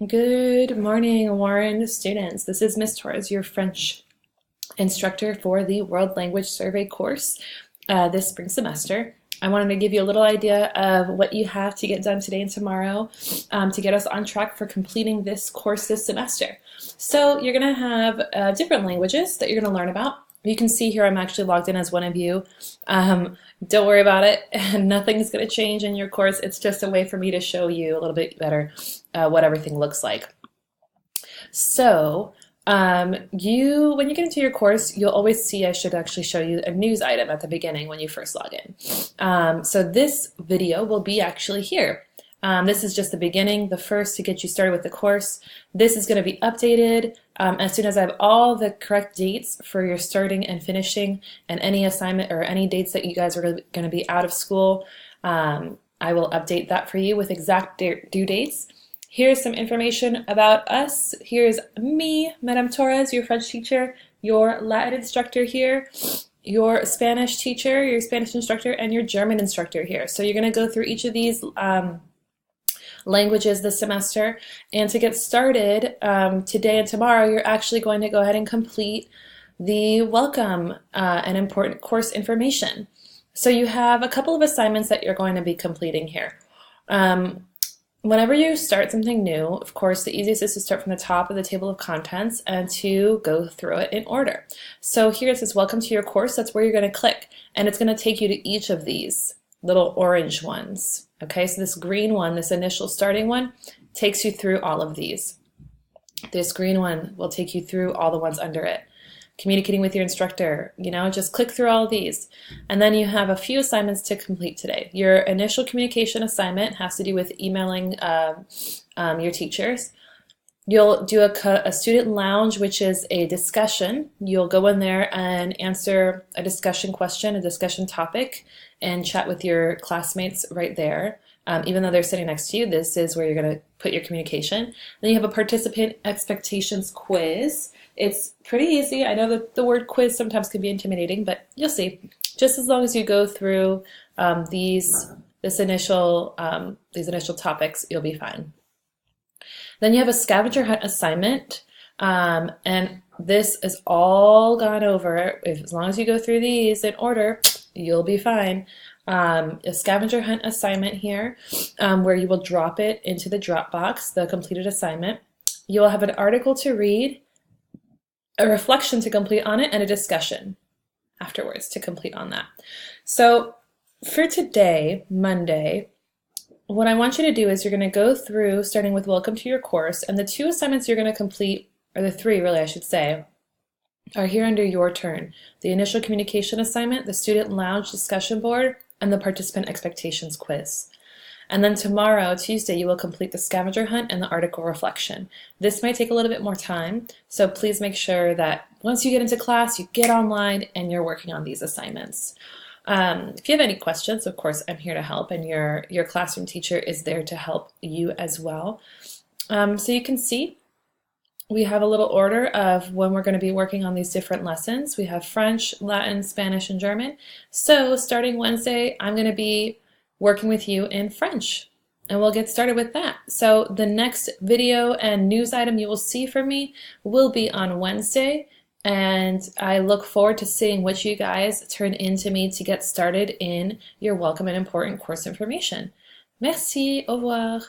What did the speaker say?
Good morning, Warren students. This is Miss Torres, your French instructor for the World Language Survey course this spring semester. I wanted to give you a little idea of what you have to get done today and tomorrow to get us on track for completing this course this semester. So you're going to have different languages that you're going to learn about. You can see here I'm actually logged in as one of you. Don't worry about it. Nothing's going to change in your course. It's just a way for me to show you a little bit better what everything looks like. So when you get into your course, you'll always see I should actually show you a news item at the beginning when you first log in. So this video will be actually here. This is just the beginning, the first to get you started with the course. This is going to be updated as soon as I have all the correct dates for your starting and finishing and any assignment or any dates that you guys are going to be out of school. I will update that for you with exact due dates. Here's some information about us. Here's me, Madame Torres, your French teacher, your Latin instructor here, your Spanish teacher, your Spanish instructor, and your German instructor here. So you're going to go through each of these languages this semester. And to get started today and tomorrow, you're actually going to go ahead and complete the welcome and important course information. So you have a couple of assignments that you're going to be completing here. Whenever you start something new, of course, the easiest is to start from the top of the table of contents and to go through it in order. So here it says, welcome to your course. That's where you're going to click. And it's going to take you to each of these little orange ones. Okay, so this green one, this initial starting one, takes you through all of these. This green one will take you through all the ones under it. Communicating with your instructor, just click through all of these. And then you have a few assignments to complete today. Your initial communication assignment has to do with emailing your teachers. You'll do a student lounge, which is a discussion. You'll go in there and answer a discussion question, a discussion topic, and chat with your classmates right there. Even though they're sitting next to you, this is where you're going to put your communication. Then you have a participant expectations quiz. It's pretty easy. I know that the word quiz sometimes can be intimidating, but you'll see. Just as long as you go through these initial topics, you'll be fine. Then you have a scavenger hunt assignment, and this is all gone over. As long as you go through these in order, you'll be fine. A scavenger hunt assignment here where you will drop it into the Dropbox, the completed assignment. You'll have an article to read, a reflection to complete on it, and a discussion afterwards to complete on that. So for today, Monday, what I want you to do is you're going to go through starting with welcome to your course, and the two assignments you're going to complete, or the three really I should say, are here under your turn. The initial communication assignment, the student lounge discussion board, and the participant expectations quiz. And then tomorrow, Tuesday, you will complete the scavenger hunt and the article reflection. This might take a little bit more time, so please make sure that once you get into class, you get online and you're working on these assignments. If you have any questions, of course, I'm here to help, and your classroom teacher is there to help you as well. So you can see we have a little order of when we're going to be working on these different lessons. We have French, Latin, Spanish, and German. So starting Wednesday, I'm going to be working with you in French, and we'll get started with that. So the next video and news item you will see from me will be on Wednesday, and I look forward to seeing what you guys turn into me to get started in your welcome and important course information. Merci, au revoir.